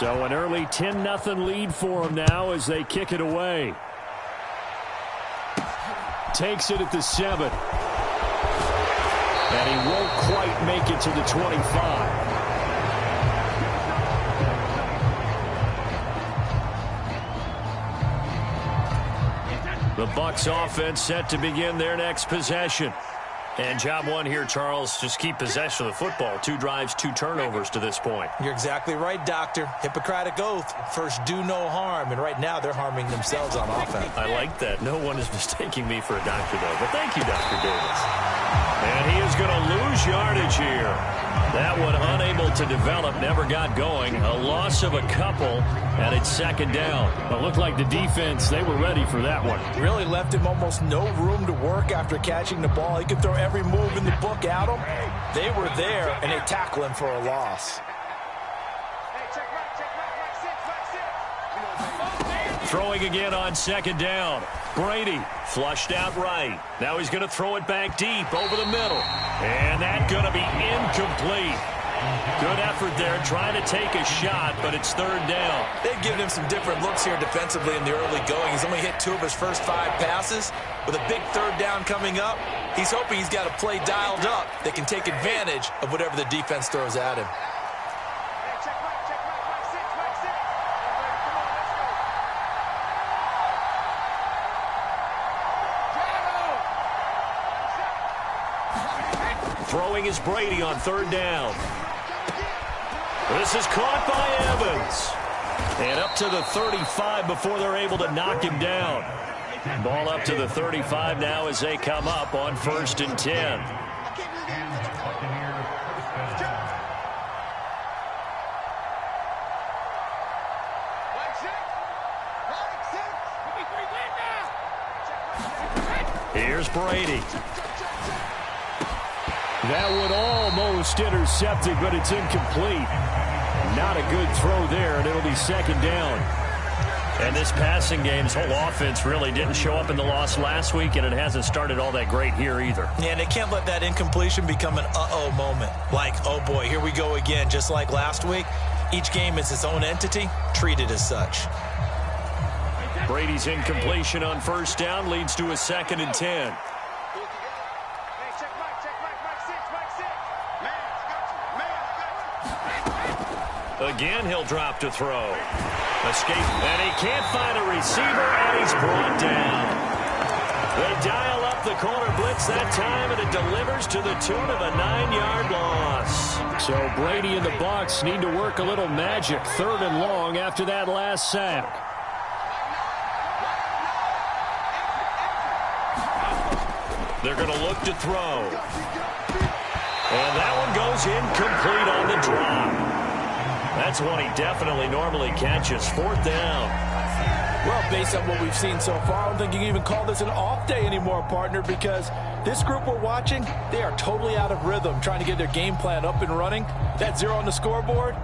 So an early 10-0 lead for them now as they kick it away. Takes it at the 7. And he won't quite make it to the 25. The Bucs offense set to begin their next possession. And job one here, Charles, just keep possession of the football. 2 drives, 2 turnovers to this point. You're exactly right, Doctor. Hippocratic oath. First, do no harm. And right now, they're harming themselves on offense. I like that. No one is mistaking me for a doctor, though. But thank you, Dr. Davis. And he is going to lose yardage here. That one unable to develop, never got going. A loss of a couple, and it's second down. It looked like the defense, they were ready for that one. Really left him almost no room to work after catching the ball. He could throw every move in the book at him. They were there, and they tackle him for a loss. Throwing again on second down. Brady flushed out right. Now he's going to throw it back deep over the middle. And that's going to be incomplete. Good effort there trying to take a shot, but it's third down. They've given him some different looks here defensively in the early going. He's only hit 2 of his first 5 passes. With a big third down coming up, he's hoping he's got a play dialed up that can take advantage of whatever the defense throws at him. Throwing is Brady on third down. This is caught by Evans. And up to the 35 before they're able to knock him down. Ball up to the 35 now as they come up on 1st and 10. Here's Brady. That would almost intercept it, but it's incomplete. Not a good throw there, and it'll be second down. And this passing game's whole offense really didn't show up in the loss last week, and it hasn't started all that great here either. Yeah, and they can't let that incompletion become an uh-oh moment. Like, oh boy, here we go again, just like last week. Each game is its own entity, treated as such. Brady's incompletion on first down leads to a 2nd and 10. Again, he'll drop to throw. Escape, and he can't find a receiver, and he's brought down. They dial up the corner blitz that time, and it delivers to the tune of a 9-yard loss. So Brady and the Bucs need to work a little magic. 3rd and long after that last sack. They're going to look to throw. And that one goes incomplete on the drop. That's one he definitely normally catches. 4th down. Well, based on what we've seen so far, I don't think you can even call this an off day anymore, partner, because this group we're watching, they are totally out of rhythm, trying to get their game plan up and running. That 0 on the scoreboard.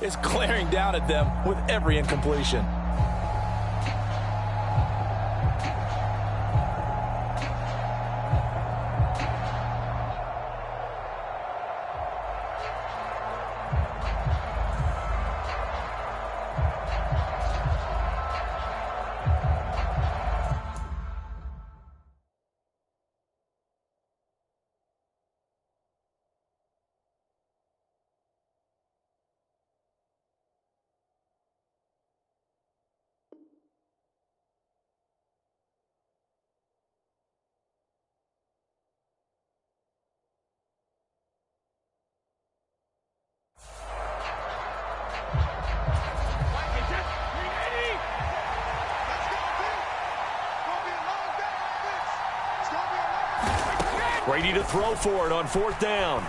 Is glaring down at them with every incompletion. Brady to throw for it on 4th down.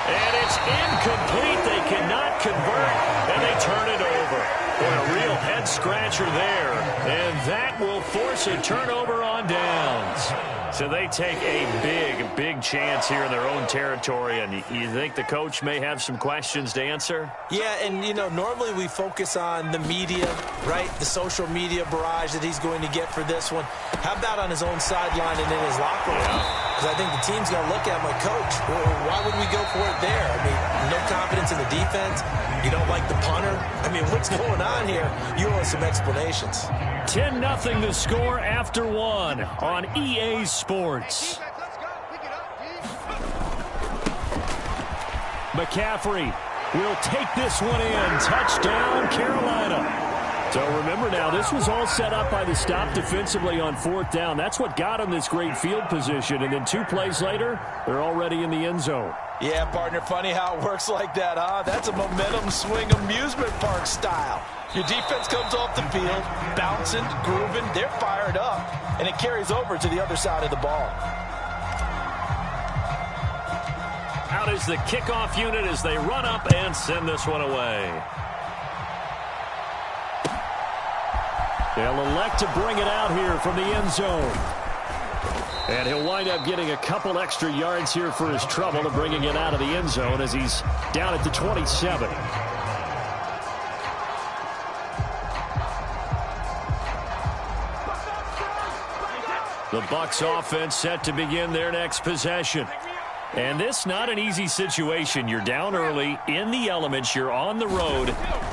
And it's incomplete. They cannot convert, and they turn it over. Boy, a real head-scratcher there. And that will force a turnover on downs. So they take a big chance here in their own territory. And you think the coach may have some questions to answer? Yeah, and, normally we focus on the media, right? The social media barrage that he's going to get for this one. How about on his own sideline and in his locker room? Because I think the team's going to look at him like, Coach, why would we go for it there? I mean, no confidence in the defense. You don't like the punter. I mean, what's going on here? You owe us some explanations. 10-0 the score after 1 on EA Sports. McCaffrey will take this one in. Touchdown, Carolina. So remember now, this was all set up by the stop defensively on 4th down. That's what got him this great field position. And then 2 plays later, they're already in the end zone. Yeah, partner, funny how it works like that, huh? That's a momentum swing amusement park style. Your defense comes off the field, bouncing, grooving, they're fired up, and it carries over to the other side of the ball. Out is the kickoff unit as they run up and send this one away. They'll elect to bring it out here from the end zone. And he'll wind up getting a couple extra yards here for his trouble and bringing it out of the end zone as he's down at the 27. The Bucs offense set to begin their next possession. And this not an easy situation. You're down early, in the elements, you're on the road.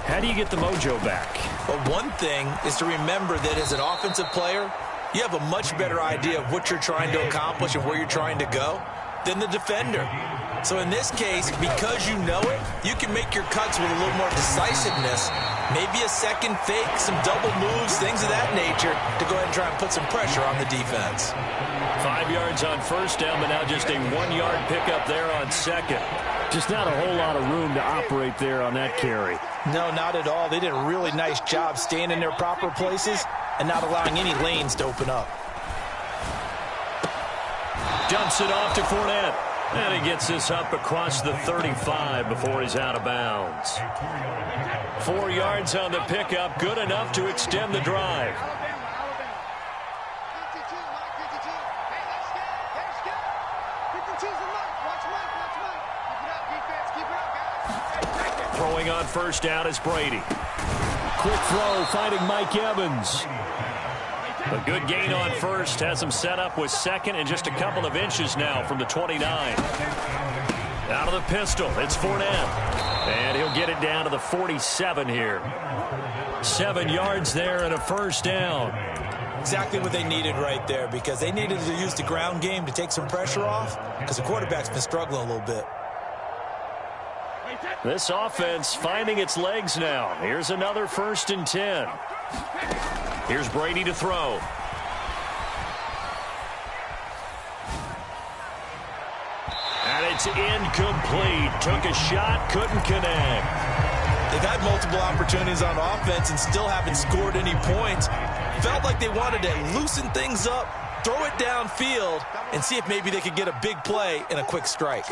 How do you get the mojo back? Well, one thing is to remember that as an offensive player, you have a much better idea of what you're trying to accomplish and where you're trying to go than the defender. So in this case, because you know it, you can make your cuts with a little more decisiveness. Maybe a second fake, some double moves, things of that nature to go ahead and try and put some pressure on the defense. 5 yards on 1st down, but now just a 1-yard pickup there on 2nd. Just not a whole lot of room to operate there on that carry. No, not at all. They did a really nice job staying in their proper places and not allowing any lanes to open up. Dumps it off to Fournette. And he gets this up across the 35 before he's out of bounds. 4 yards on the pickup, good enough to extend the drive. Throwing on 1st down is Brady. Quick throw, finding Mike Evans. A good gain on 1st, has him set up with 2nd and just a couple of inches now from the 29. Out of the pistol, it's Fournette. And he'll get it down to the 47 here. 7 yards there and a 1st down. Exactly what they needed right there, because they needed to use the ground game to take some pressure off, because the quarterback's been struggling a little bit. This offense finding its legs now. Here's another 1st and 10. Here's Brady to throw. And it's incomplete. Took a shot, couldn't connect. They've had multiple opportunities on offense and still haven't scored any points. Felt like they wanted to loosen things up, throw it downfield, and see if maybe they could get a big play and a quick strike.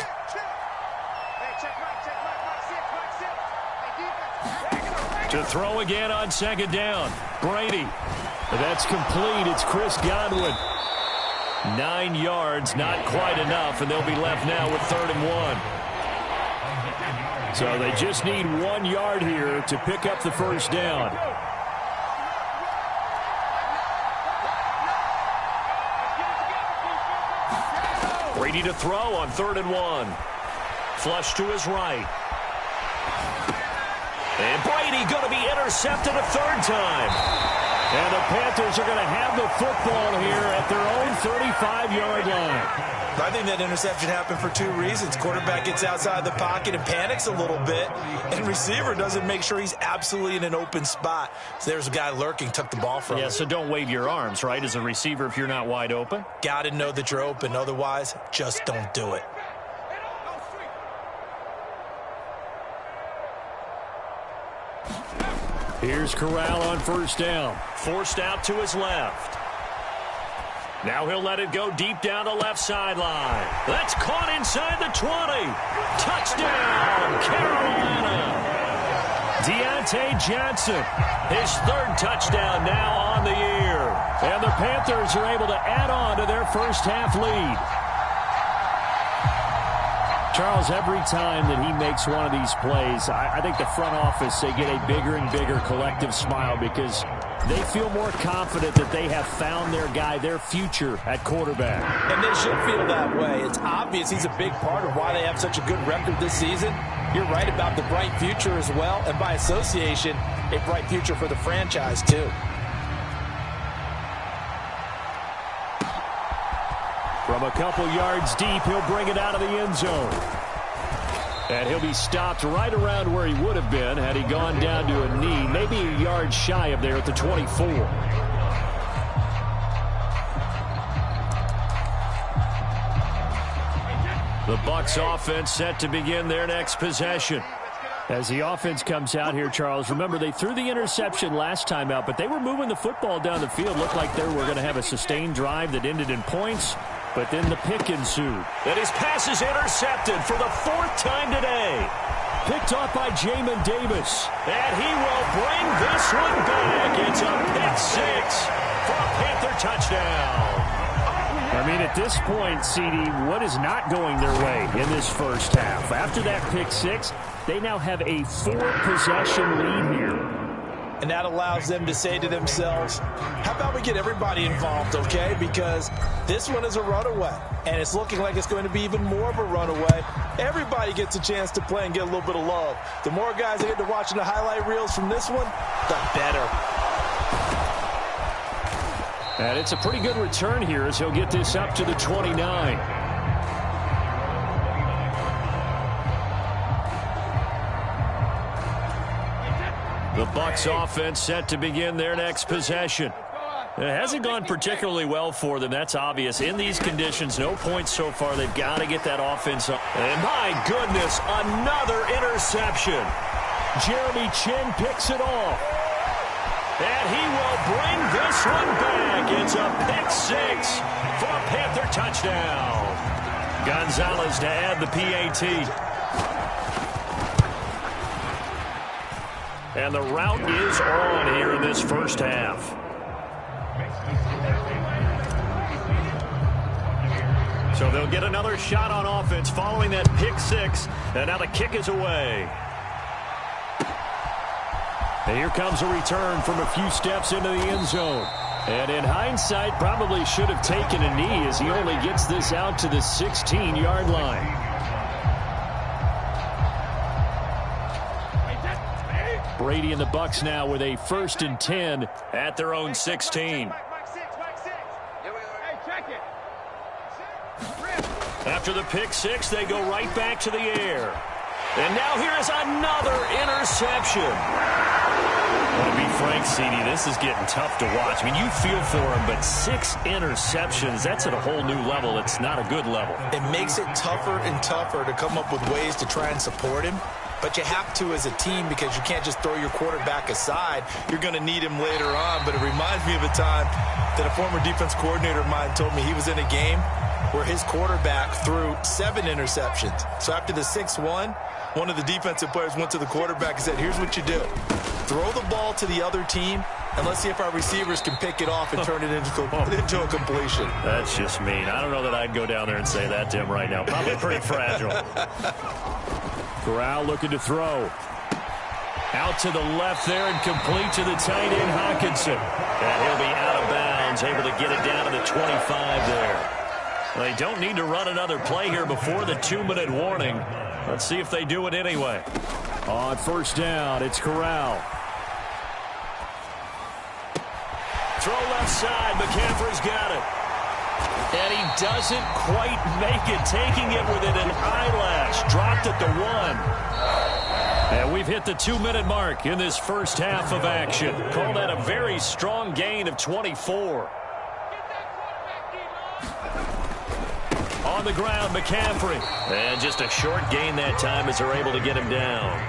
To throw again on 2nd down. Brady. That's complete. It's Chris Godwin. 9 yards, not quite enough, and they'll be left now with 3rd and 1. So they just need 1 yard here to pick up the 1st down. Brady to throw on 3rd and 1. Flush to his right. And Brady going to be intercepted a 3rd time. And the Panthers are going to have the football here at their own 35-yard line. I think that interception happened for 2 reasons. Quarterback gets outside the pocket and panics a little bit, and receiver doesn't make sure he's absolutely in an open spot. So there's a guy lurking, took the ball from him. Yeah, so don't wave your arms, right, as a receiver if you're not wide open? Got to know that you're open. Otherwise, just don't do it. Here's Corral on 1st down. Forced out to his left. Now he'll let it go deep down the left sideline. That's caught inside the 20. Touchdown, Carolina. Deontay Johnson, his third touchdown now on the year. And the Panthers are able to add on to their first half lead. Charles, every time that he makes one of these plays, I think the front office, they get a bigger and bigger collective smile because they feel more confident that they have found their guy, their future at quarterback. And they should feel that way. It's obvious he's a big part of why they have such a good record this season. You're right about the bright future as well, and by association, a bright future for the franchise too. From a couple yards deep, he'll bring it out of the end zone. And he'll be stopped right around where he would have been had he gone down to a knee, maybe a yard shy of there at the 24. The Bucs offense set to begin their next possession. As the offense comes out here, Charles, remember they threw the interception last time out, but they were moving the football down the field. Looked like they were going to have a sustained drive that ended in points, but then the pick ensued. And his pass is intercepted for the fourth time today. Picked off by Jamin Davis. And he will bring this one back. It's a pick six for a Panther touchdown. I mean, at this point, CD, what is not going their way in this first half? After that pick six, they now have a 4-possession lead here. And that allows them to say to themselves, how about we get everybody involved, okay? Because this one is a runaway, and it's looking like it's going to be even more of a runaway. Everybody gets a chance to play and get a little bit of love. The more guys that get to watching the highlight reels from this one, the better. And it's a pretty good return here as he'll get this up to the 29. The Bucs offense set to begin their next possession. It hasn't gone particularly well for them. That's obvious. In these conditions, no points so far. They've got to get that offense up. And my goodness, another interception. Jeremy Chin picks it off. And he will bring this one back. It's a pick six for a Panther touchdown. Gonzalez to add the PAT. And the route is on here in this first half. So they'll get another shot on offense following that pick six. And now the kick is away. And here comes a return from a few steps into the end zone. And in hindsight, probably should have taken a knee as he only gets this out to the 16-yard line. Brady and the Bucs now with a 1st and 10 at their own 16. After the pick six, they go right back to the air. And now here is another interception. To be frank, CD, this is getting tough to watch. I mean, you feel for him, but 6 interceptions, that's at a whole new level. It's not a good level. It makes it tougher and tougher to come up with ways to try and support him. But you have to as a team because you can't just throw your quarterback aside. You're going to need him later on. But it reminds me of a time that a former defense coordinator of mine told me he was in a game where his quarterback threw 7 interceptions. So after the 6-1, one of the defensive players went to the quarterback and said, here's what you do. Throw the ball to the other team, and let's see if our receivers can pick it off and turn it into a completion. That's just mean. I don't know that I'd go down there and say that to him right now. Probably pretty fragile. Corral looking to throw. Out to the left there and complete to the tight end, Hawkinson. And he'll be out of bounds, able to get it down to the 25 there. They don't need to run another play here before the 2-minute warning. Let's see if they do it anyway. On first down, it's Corral. Throw left side. McCaffrey's got it. And he doesn't quite make it, taking it within an eyelash. Dropped at the 1. And we've hit the 2-minute mark in this first half of action. Call that a very strong gain of 24. On the ground, McCaffrey. And just a short gain that time as they're able to get him down.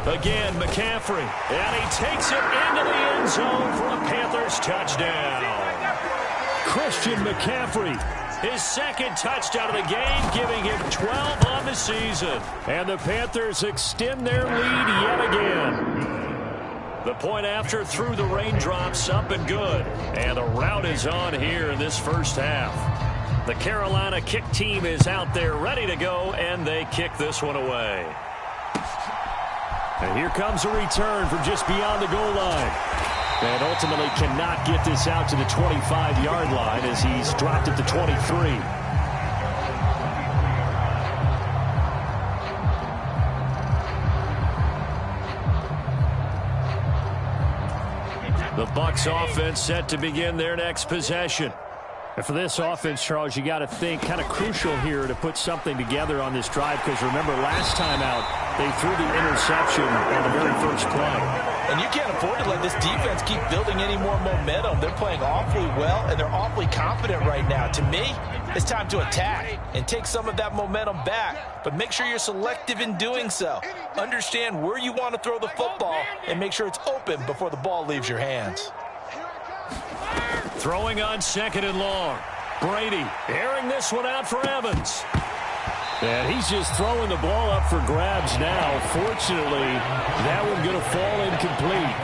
Again, McCaffrey. And he takes it into the end zone for a Panthers touchdown. Christian McCaffrey. His second touchdown of the game, giving him 12 on the season. And the Panthers extend their lead yet again. The point after through the raindrops, up and good. And the rout is on here in this first half. The Carolina kick team is out there ready to go, and they kick this one away. And here comes a return from just beyond the goal line. And ultimately cannot get this out to the 25-yard line as he's dropped at the 23. The Bucs offense set to begin their next possession. And for this offense, Charles, you got to think kind of crucial here to put something together on this drive, because remember last time out they threw the interception on the very first play. And you can't afford to let this defense keep building any more momentum. They're playing awfully well, and they're awfully confident right now. To me, it's time to attack and take some of that momentum back. But make sure you're selective in doing so. Understand where you want to throw the football and make sure it's open before the ball leaves your hands. Throwing on 2nd and long. Brady airing this one out for Evans. And he's just throwing the ball up for grabs now. Fortunately, that one going to fall incomplete.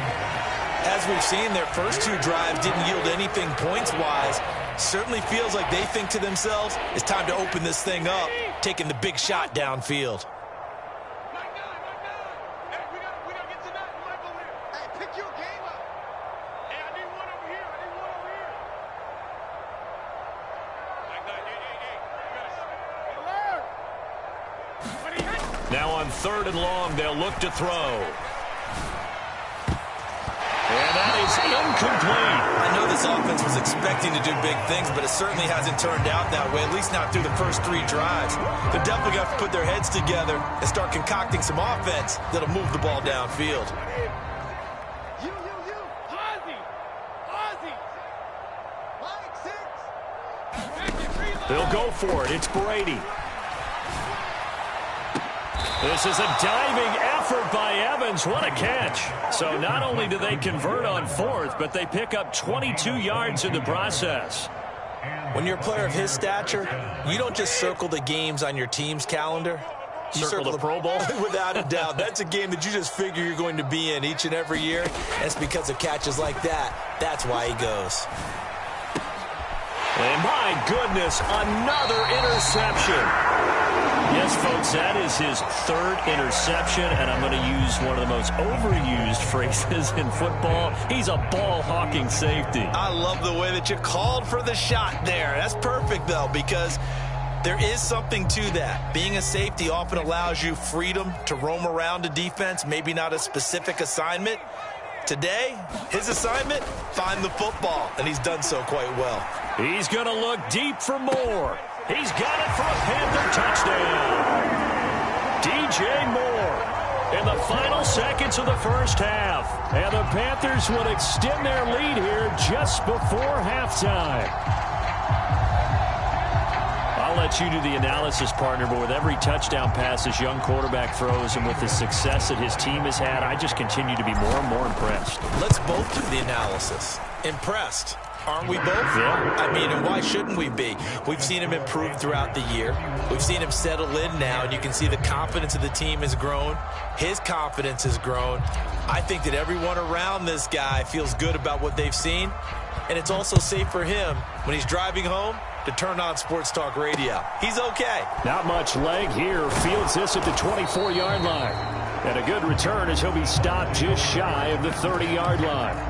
As we've seen, their first two drives didn't yield anything points-wise. Certainly feels like they think to themselves, it's time to open this thing up, taking the big shot downfield. Now on 3rd and long, they'll look to throw. And that is incomplete. I know this offense was expecting to do big things, but it certainly hasn't turned out that way, at least not through the first 3 drives. They're definitely going to have to put their heads together and start concocting some offense that'll move the ball downfield. They'll go for it. It's Brady. This is a diving effort by Evans. What a catch. So not only do they convert on 4th, but they pick up 22 yards in the process. When you're a player of his stature, you don't just circle the games on your team's calendar. You circle the Pro Bowl. Without a doubt. That's a game that you just figure you're going to be in each and every year. And it's because of catches like that. That's why he goes. And my goodness, another interception. Yes, folks, that is his 3rd interception, and I'm going to use one of the most overused phrases in football. He's a ball-hawking safety. I love the way that you called for the shot there. That's perfect, though, because there is something to that. Being a safety often allows you freedom to roam around a defense, maybe not a specific assignment. Today, his assignment, find the football, and he's done so quite well. He's going to look deep for more. He's got it for a Panther touchdown. DJ Moore in the final seconds of the first half. And the Panthers would extend their lead here just before halftime. I'll let you do the analysis, partner, but with every touchdown pass this young quarterback throws and with the success that his team has had, I just continue to be more and more impressed. Let's both do the analysis. Impressed. Aren't we both? Yeah. I mean, and why shouldn't we be? We've seen him improve throughout the year. We've seen him settle in now, and you can see the confidence of the team has grown. His confidence has grown. I think that everyone around this guy feels good about what they've seen, and it's also safe for him when he's driving home to turn on Sports Talk Radio. He's okay. Not much leg here. Fields this at the 24-yard line. And a good return as he'll be stopped just shy of the 30-yard line.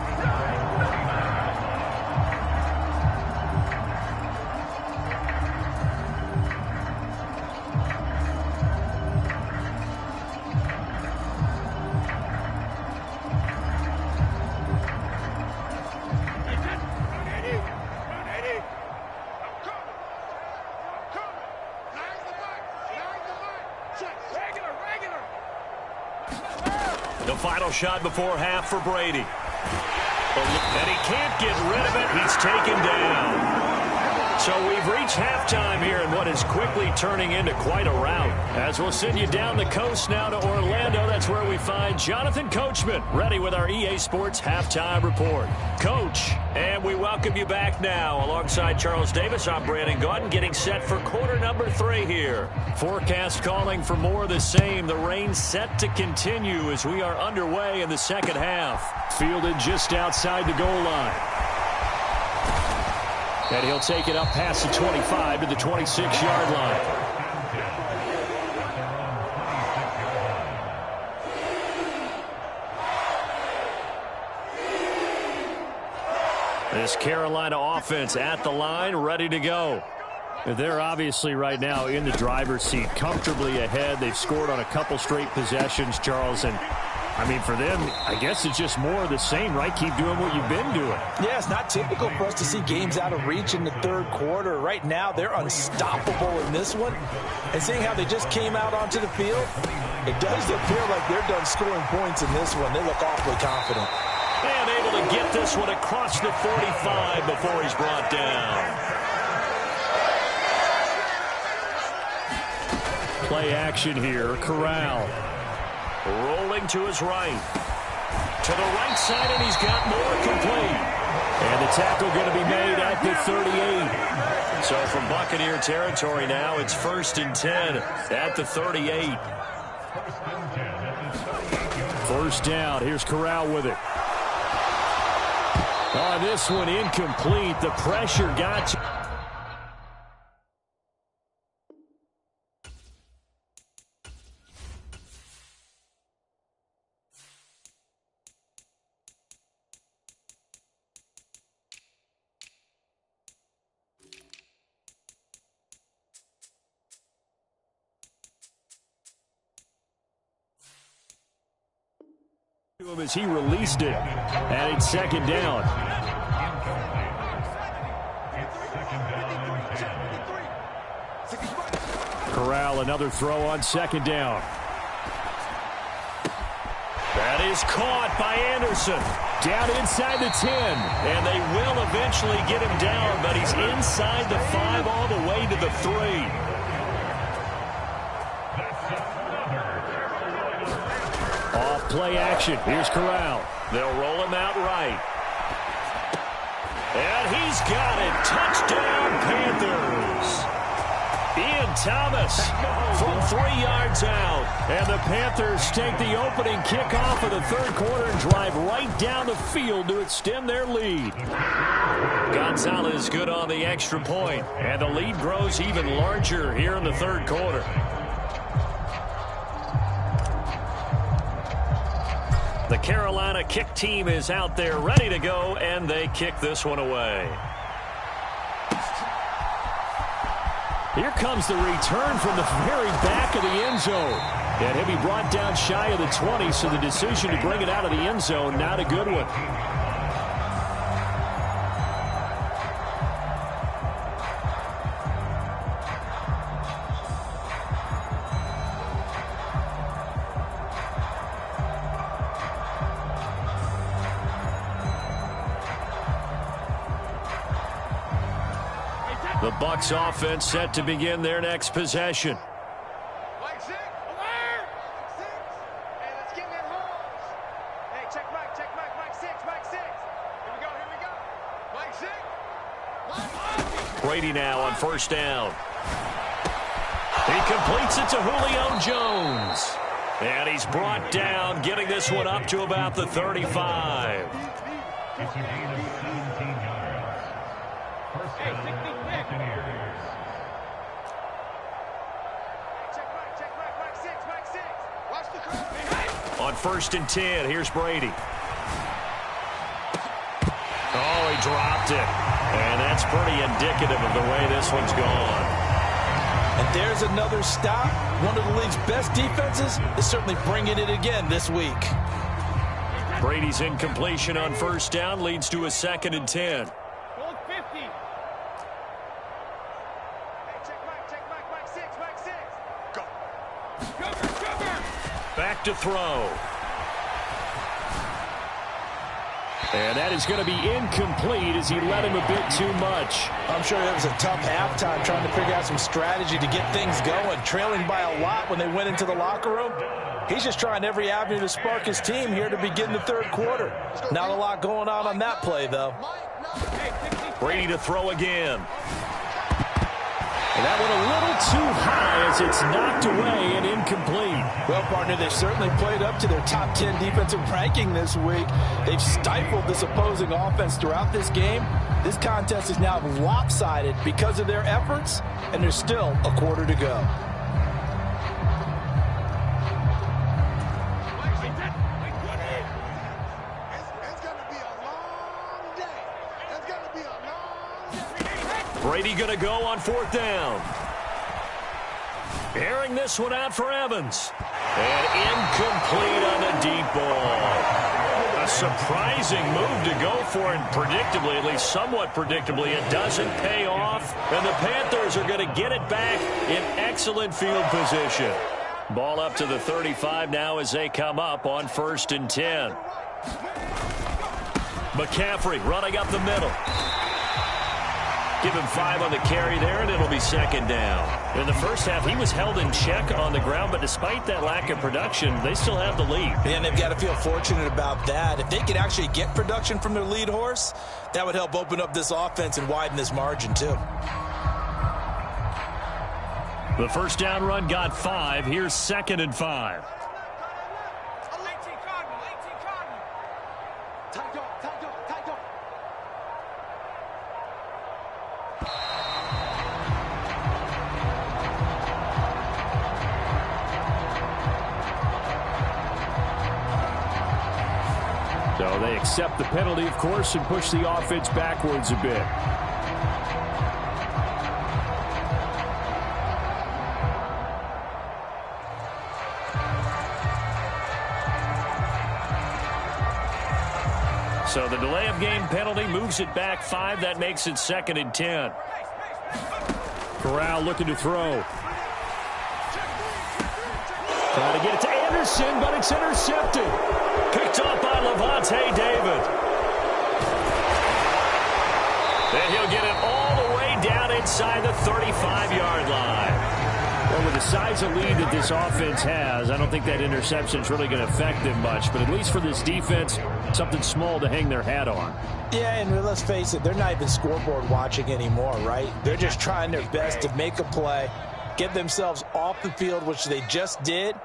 The final shot before half for Brady. And he can't get rid of it. He's taken down. So we've reached halftime here in what is quickly turning into quite a rout. As we'll send you down the coast now to Orlando, that's where we find Jonathan Coachman, ready with our EA Sports Halftime Report. Coach, and we welcome you back now. Alongside Charles Davis, I'm Brandon Gaudin, getting set for quarter number 3 here. Forecast calling for more of the same. The rain set to continue as we are underway in the second half. Fielded just outside the goal line. And he'll take it up past the 25 to the 26-yard line. This Carolina offense at the line, ready to go. They're obviously right now in the driver's seat, comfortably ahead. They've scored on a couple straight possessions, Charles, and I mean, for them, I guess it's just more of the same, right? Keep doing what you've been doing. Yeah, it's not typical for us to see games out of reach in the third quarter. Right now, they're unstoppable in this one. And seeing how they just came out onto the field, it does appear like they're done scoring points in this one. They look awfully confident. And able to get this one across the 45 before he's brought down. Play action here, Corral. Rolling to his right. To the right side, and he's got more complete. And the tackle going to be made at the 38. So from Buccaneer territory now, it's 1st and 10 at the 38. First down. Here's Corral with it. On this one, incomplete. The pressure got to... him as he released it, and it's 2nd down. Corral, another throw on 2nd down. That is caught by Anderson. Down inside the 10, and they will eventually get him down, but he's inside the 5 all the way to the 3. Play action. Here's Corral. They'll roll him out right. And he's got it. Touchdown, Panthers. Ian Thomas from 3 yards out. And the Panthers take the opening kickoff of the third quarter and drive right down the field to extend their lead. Gonzalez good on the extra point. And the lead grows even larger here in the third quarter. The Carolina kick team is out there ready to go, and they kick this one away. Here comes the return from the very back of the end zone. And he'll be brought down shy of the 20, so the decision to bring it out of the end zone, not a good one. The Bucs offense set to begin their next possession. Mike 6, alert! 6. Hey, let's get in that holes. Hey, check Mike 6, Mike 6. Here we go. Mike 6. Brady now on 1st down. He completes it to Julio Jones. And he's brought down, getting this one up to about the 35. On 1st and 10, here's Brady. Oh, he dropped it. And that's pretty indicative of the way this one's gone. And there's another stop. One of the league's best defenses is certainly bringing it again this week. Brady's incompletion on 1st down leads to a 2nd and 10. Back to throw. And that is going to be incomplete as he led him a bit too much. I'm sure it was a tough halftime trying to figure out some strategy to get things going, trailing by a lot when they went into the locker room. He's just trying every avenue to spark his team here to begin the third quarter. Not a lot going on that play, though. Brady to throw again. And that one a little too high as it's knocked away and incomplete. Well, partner, they've certainly played up to their top 10 defensive ranking this week. They've stifled this opposing offense throughout this game. This contest is now lopsided because of their efforts, and there's still a quarter to go. Brady going to go on fourth down. Airing this one out for Evans. And incomplete on the deep ball. A surprising move to go for, and predictably, at least somewhat predictably, it doesn't pay off. And the Panthers are going to get it back in excellent field position. Ball up to the 35 now as they come up on 1st and 10. McCaffrey running up the middle. Give him 5 on the carry there, and it'll be 2nd down. In the first half, he was held in check on the ground, but despite that lack of production, they still have the lead. And they've got to feel fortunate about that. If they could actually get production from their lead horse, that would help open up this offense and widen this margin, too. The first down run got 5. Here's 2nd and 5. So they accept the penalty, of course, and push the offense backwards a bit. So the delay of game penalty moves it back 5. That makes it 2nd and 10. Corral looking to throw. Trying to get it to Anderson, but it's intercepted. Picked up by Levante David. And he'll get it all the way down inside the 35-yard line. Well, with the size of lead that this offense has, I don't think that interception is really going to affect them much. But at least for this defense, something small to hang their hat on. Yeah, and let's face it, they're not even scoreboard watching anymore, right? They're just trying their best to make a play, get themselves off the field, which they just did,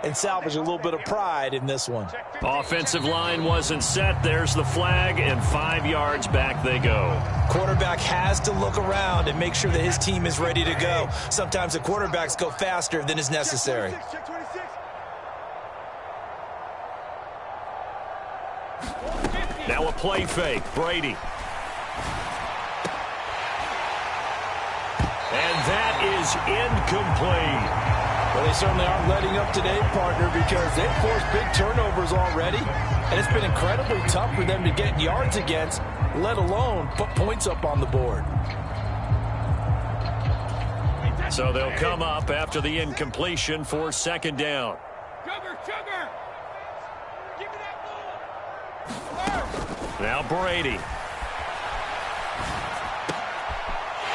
and salvage a little bit of pride in this one. Offensive line wasn't set. There's the flag, and 5 yards back they go. Quarterback has to look around and make sure that his team is ready to go. Sometimes the quarterbacks go faster than is necessary. Now a play fake. Brady. And that is incomplete. Well, they certainly aren't letting up today, partner, because they've forced big turnovers already, and it's been incredibly tough for them to get yards against, let alone put points up on the board. So they'll come up after the incompletion for 2nd down. Sugar! Give me that ball! Now Brady.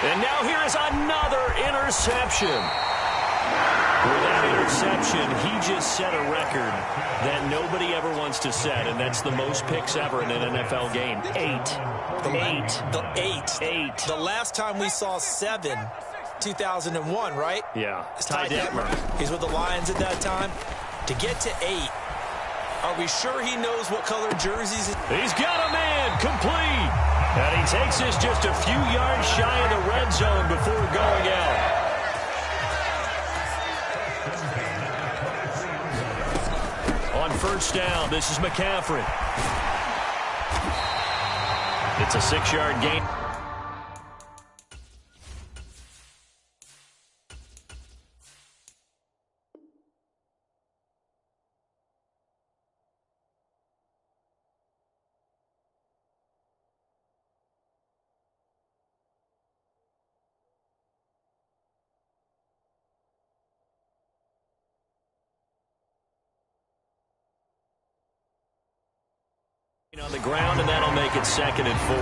And now here is another interception. With that interception, he just set a record that nobody ever wants to set, and that's the most picks ever in an NFL game. 8. The last time we saw 7, 2001, right? Yeah. It's Ty Detmer. He's with the Lions at that time. To get to 8, are we sure he knows what color jerseys? He's got a man, complete. And he takes this just a few yards shy of the red zone before going out. On 1st down, this is McCaffrey. It's a 6-yard gain. On the ground, and that'll make it 2nd and 4.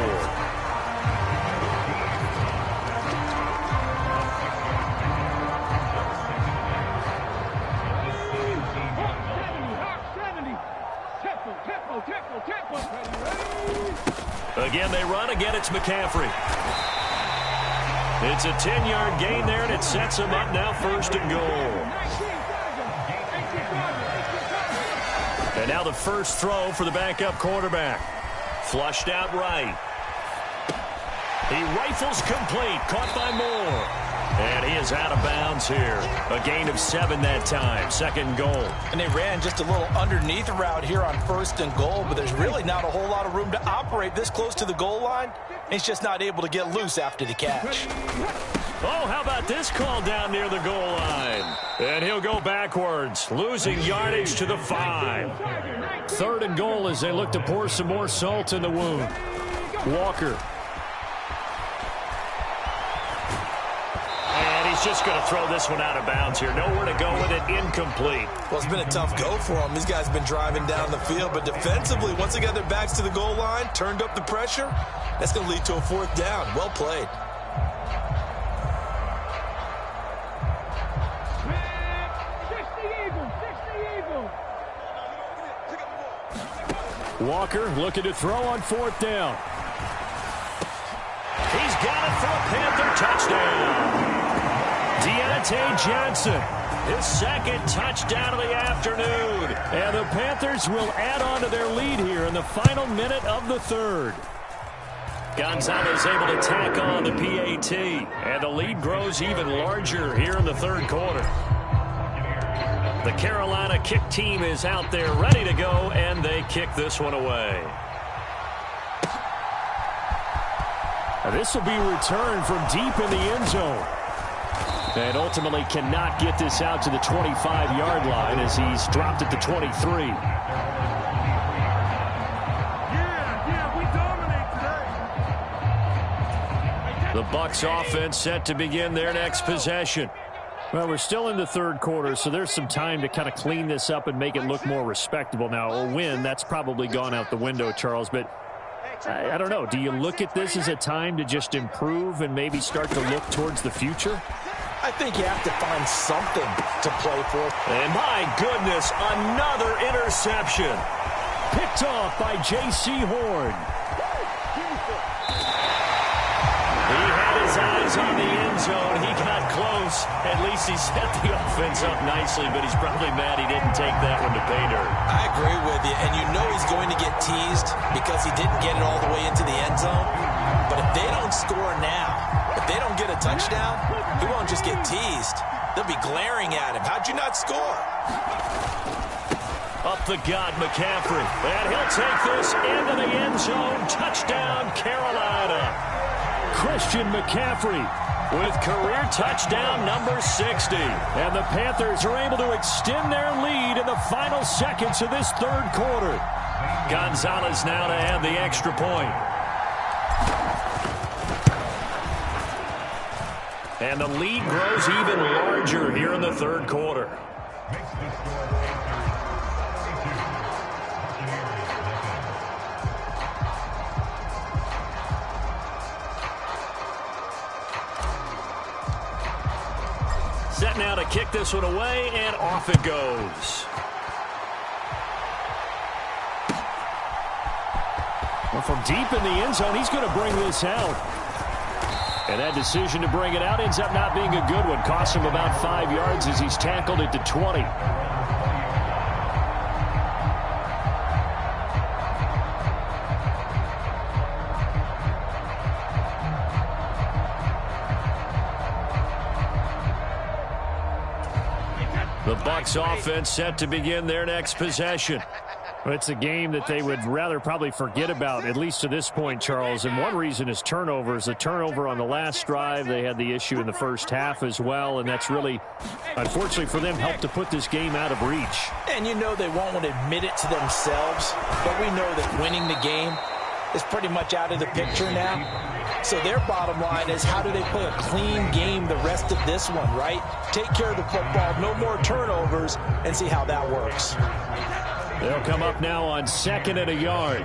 Again, they run. Again, it's McCaffrey. It's a 10-yard gain there, and it sets them up now 1st and goal. And now the first throw for the backup quarterback. Flushed out right. He rifles complete. Caught by Moore. And he is out of bounds here. A gain of 7 that time. 2nd goal. And they ran just a little underneath route here on 1st and goal, but there's really not a whole lot of room to operate this close to the goal line. He's just not able to get loose after the catch. Oh, how about this call down near the goal line? And he'll go backwards, losing yardage to the 5. 3rd and goal as they look to pour some more salt in the wound. Walker. He's just going to throw this one out of bounds here. Nowhere to go with it. Incomplete. Well, it's been a tough go for them. These guys have been driving down the field, but defensively, once they got their backs to the goal line, turned up the pressure, that's going to lead to a 4th down. Well played. Walker looking to throw on 4th down. He's got it for a Panther touchdown. Deontay Johnson, his 2nd touchdown of the afternoon. And the Panthers will add on to their lead here in the final minute of the 3rd. Gonzalez able to tack on the PAT. And the lead grows even larger here in the 3rd quarter. The Carolina kick team is out there ready to go, and they kick this one away. Now this will be returned from deep in the end zone. And ultimately cannot get this out to the 25-yard line as he's dropped at the 23. The Bucs offense set to begin their next possession. Well, we're still in the 3rd quarter, so there's some time to kind of clean this up and make it look more respectable. Now, a win, that's probably gone out the window, Charles, but I don't know. Do you look at this as a time to just improve and maybe start to look towards the future? I think you have to find something to play for. And my goodness, another interception. Picked off by J.C. Horn. He had his eyes on the end zone. He got close. At least he set the offense up nicely, but he's probably mad he didn't take that one to pay dirt. I agree with you, and you know he's going to get teased because he didn't get it all the way into the end zone. But if they don't score now, if they don't get a touchdown, he won't just get teased. They'll be glaring at him. How'd you not score? Up the gut, McCaffrey. And he'll take this into the end zone. Touchdown, Carolina. Christian McCaffrey with career touchdown number 60. And the Panthers are able to extend their lead in the final seconds of this 3rd quarter. Gonzalez now to add the extra point. And the lead grows even larger here in the 3rd quarter. Set now to kick this one away, and off it goes. Well, from deep in the end zone, he's going to bring this out. And that decision to bring it out ends up not being a good one. Costs him about 5 yards as he's tackled at the 20. The Bucs offense set to begin their next possession. It's a game that they would rather probably forget about, at least to this point, Charles. And one reason is turnovers. A turnover on the last drive. They had the issue in the first half as well, and that's really, unfortunately for them, helped to put this game out of reach. And you know they won't want to admit it to themselves, but we know that winning the game is pretty much out of the picture now. So their bottom line is, how do they play a clean game the rest of this one, right? Take care of the football, no more turnovers, and see how that works. They'll come up now on 2nd and a yard.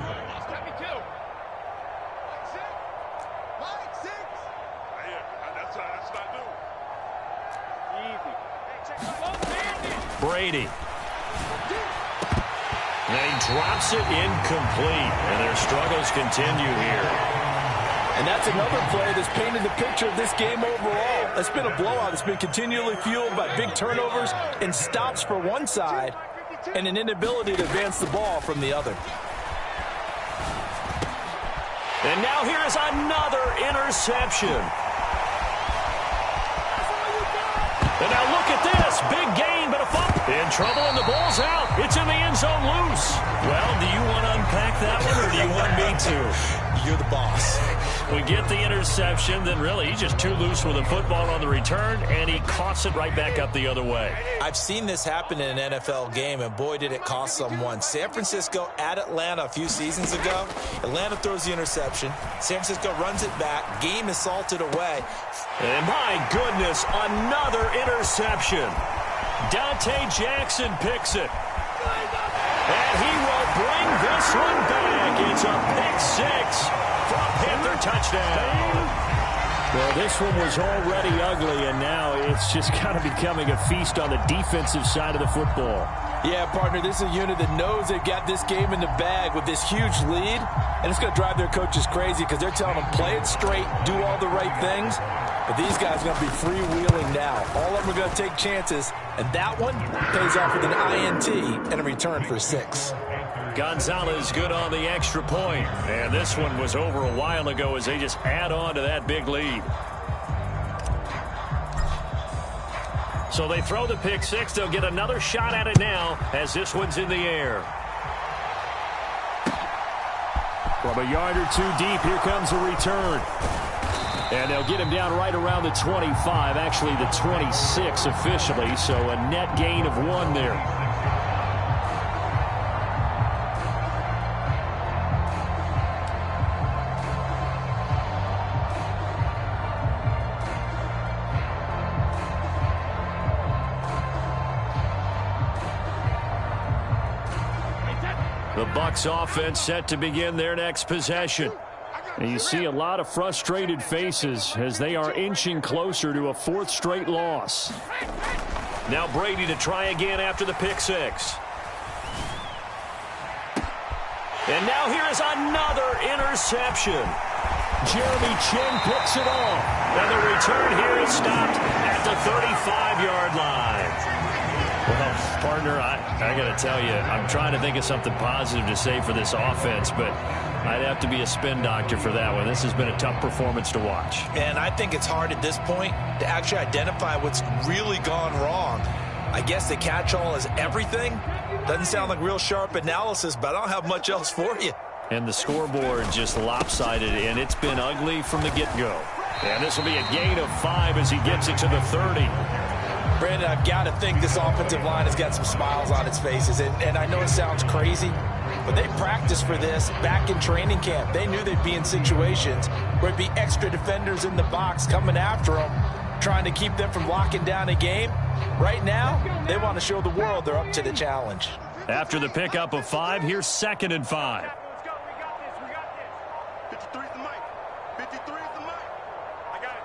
Brady. And he drops it incomplete. And their struggles continue here. And that's another play that's painted the picture of this game overall. It's been a blowout. It's been continually fueled by big turnovers and stops for one side and an inability to advance the ball from the other. And now here is another interception. And now look at this. Big gain, but a fumble. In trouble, and the ball's out. It's in the end zone loose. Well, do you want to unpack that one, or do you want me to? You're the boss. We get the interception, then really he's just too loose with the football on the return, and he coughs it right back up the other way. I've seen this happen in an NFL game, and boy, did it cost someone. San Francisco at Atlanta a few seasons ago. Atlanta throws the interception. San Francisco runs it back. Game is salted away. And my goodness, another interception. Dante Jackson picks it. And he will bring this one back. It's a pick six for a Panther touchdown. Well, this one was already ugly, and now it's just kind of becoming a feast on the defensive side of the football. Yeah, partner, this is a unit that knows they've got this game in the bag with this huge lead, and it's going to drive their coaches crazy because they're telling them play it straight, do all the right things. But these guys are going to be freewheeling now. All of them are going to take chances, and that one pays off with an INT and a return for 6. Gonzalez good on the extra point. And this one was over a while ago as they just add on to that big lead. So they throw the pick six. They'll get another shot at it now as this one's in the air. From a yard or two deep, here comes a return. And they'll get him down right around the 25, actually the 26 officially, so a net gain of 1 there. The Bucs offense set to begin their next possession. And you see a lot of frustrated faces as they are inching closer to a 4th straight loss. Now Brady to try again after the pick six. And now here is another interception. Jeremy Chin picks it off. And the return here is stopped at the 35-yard line. Well, partner, I got to tell you, I'm trying to think of something positive to say for this offense, but I'd have to be a spin doctor for that one. This has been a tough performance to watch. And I think it's hard at this point to actually identify what's really gone wrong. I guess the catch-all is everything. Doesn't sound like real sharp analysis, but I don't have much else for you. And the scoreboard just lopsided, and it's been ugly from the get-go. And this will be a gain of 5 as he gets it to the 30. Brandon, I've got to think this offensive line has got some smiles on its faces. And I know it sounds crazy, but they practiced for this back in training camp. They knew they'd be in situations where it'd be extra defenders in the box coming after them, trying to keep them from locking down a game. Right now, they want to show the world they're up to the challenge. After the pickup of 5, here's 2nd and 5. Let's go. We got this. We got this. 53 is the mic. 53 is the mic. I got it.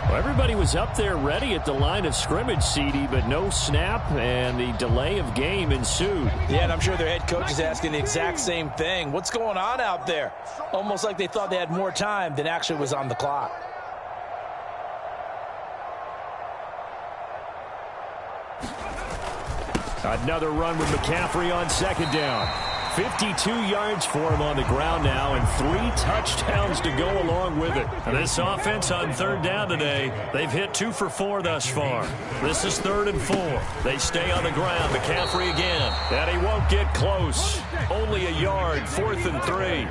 Well, everybody was up there ready at the line of scrimmage, CD, but no snap, and the delay of game ensued. Yeah, and I'm sure their head coach is asking the exact same thing. What's going on out there? Almost like they thought they had more time than actually was on the clock. Another run with McCaffrey on 2nd down. 52 yards for him on the ground now, and 3 touchdowns to go along with it. And this offense on 3rd down today, they've hit 2 for 4 thus far. This is 3rd and 4. They stay on the ground. McCaffrey again, and he won't get close. Only a yard. 4th and 3.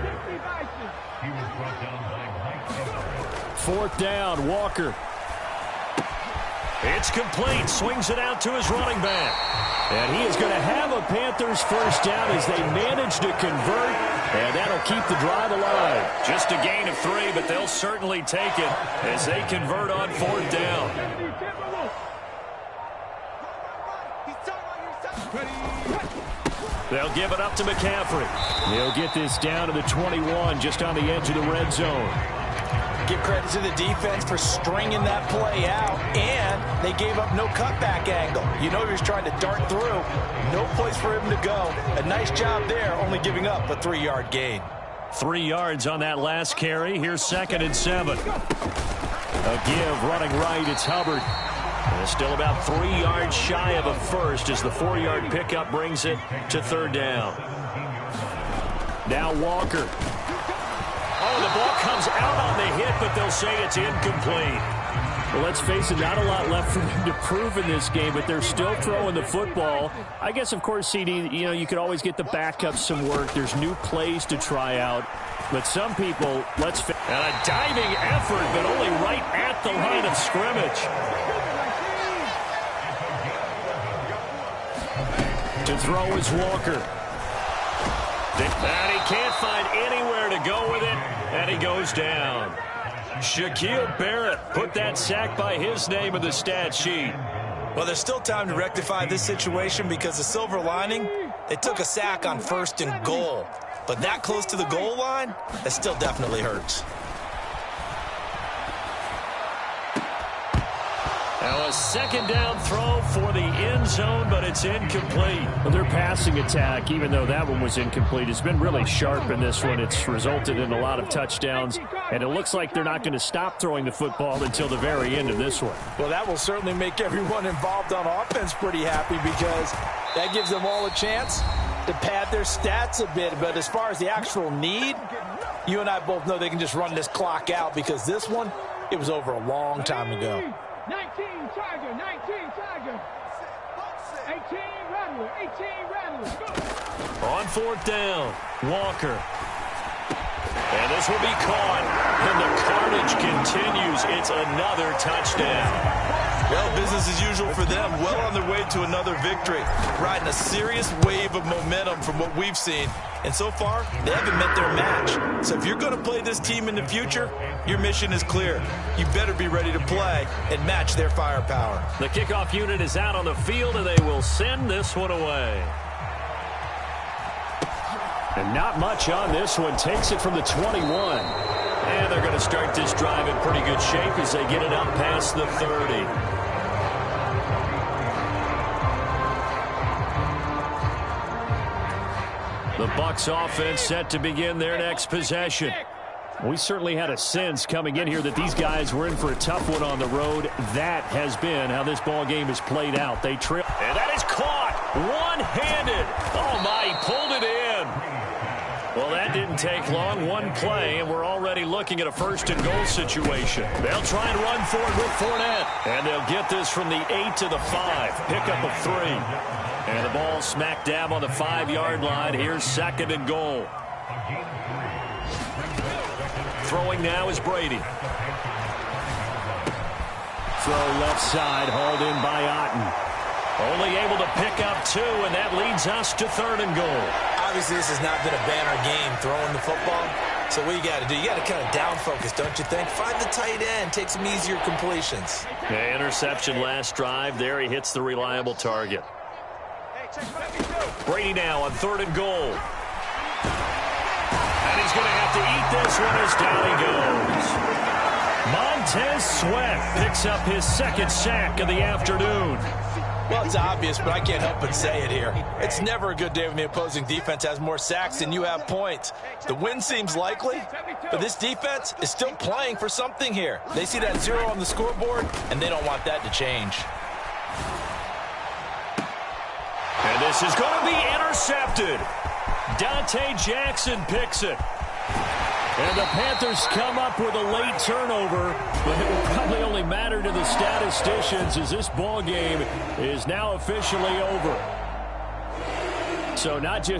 4th down, Walker. It's complete. Swings it out to his running back. And he is going to have a Panthers first down as they manage to convert, and that'll keep the drive alive. Just a gain of 3, but they'll certainly take it as they convert on 4th down. They'll give it up to McCaffrey. He'll get this down to the 21, just on the edge of the red zone. Give credit to the defense for stringing that play out, and they gave up no cutback angle. You know he was trying to dart through. No place for him to go. A nice job there, only giving up a 3-yard gain. 3 yards on that last carry. Here's 2nd and 7. A give running right. It's Hubbard. And still about 3 yards shy of a first as the 4-yard pickup brings it to 3rd down. Now Walker. Oh, the ball comes out on the hit, but they'll say it's incomplete. Well, let's face it, not a lot left for them to prove in this game, but they're still throwing the football. I guess, of course, CD, you could always get the backups some work. There's new plays to try out. But some people, and a diving effort, but only right at the line of scrimmage. To throw is Walker. And he can't find anywhere to go with it, and he goes down. Shaquille Barrett put that sack by his name in the stat sheet. Well, there's still time to rectify this situation because the silver lining, they took a sack on 1st and goal. But that close to the goal line, that still definitely hurts. Now a 2nd down throw for the end zone, but it's incomplete. Well, their passing attack, even though that one was incomplete, has been really sharp in this one. It's resulted in a lot of touchdowns, and it looks like they're not going to stop throwing the football until the very end of this one. Well, that will certainly make everyone involved on offense pretty happy because that gives them all a chance to pad their stats a bit. But as far as the actual need, you and I both know they can just run this clock out because this one, it was over a long time ago. 19 Tiger, 19 Tiger. 18 Rattler, 18 Rattler. Go. On 4th down, Walker. And this will be caught. And the carnage continues. It's another touchdown. Well, business as usual for them. Well on their way to another victory. Riding a serious wave of momentum from what we've seen. And so far, they haven't met their match. So if you're going to play this team in the future, your mission is clear. You better be ready to play and match their firepower. The kickoff unit is out on the field, and they will send this one away. And not much on this one. Takes it from the 21. And they're going to start this drive in pretty good shape as they get it up past the 30. The Bucs offense set to begin their next possession. We certainly had a sense coming in here that these guys were in for a tough one on the road. That has been how this ball game has played out. They trail. And that is caught one-handed. Oh, my, he pulled it in. Well, that didn't take long. One play, and we're already looking at a 1st and goal situation. They'll try and run for it with Fournette. And they'll get this from the 8 to the 5. Pickup of 3. And the ball smack dab on the 5-yard line. Here's 2nd and goal. Throwing now is Brady. Throw left side, hauled in by Otten. Only able to pick up 2, and that leads us to 3rd and goal. Obviously, this has not been a banner game throwing the football. So what you got to do, you got to kind of down focus, don't you think? Find the tight end, take some easier completions. Yeah, interception last drive. There he hits the reliable target. Brady now on 3rd and goal. And he's going to have to eat this one as down he goes. Montez Sweat picks up his 2nd sack of the afternoon. Well, it's obvious, but I can't help but say it here. It's never a good day when the opposing defense has more sacks than you have points. The win seems likely, but this defense is still playing for something here. They see that 0 on the scoreboard, and they don't want that to change. And this is going to be intercepted. Dante Jackson picks it. And the Panthers come up with a late turnover, but it will probably only matter to the statisticians as this ball game is now officially over. So not just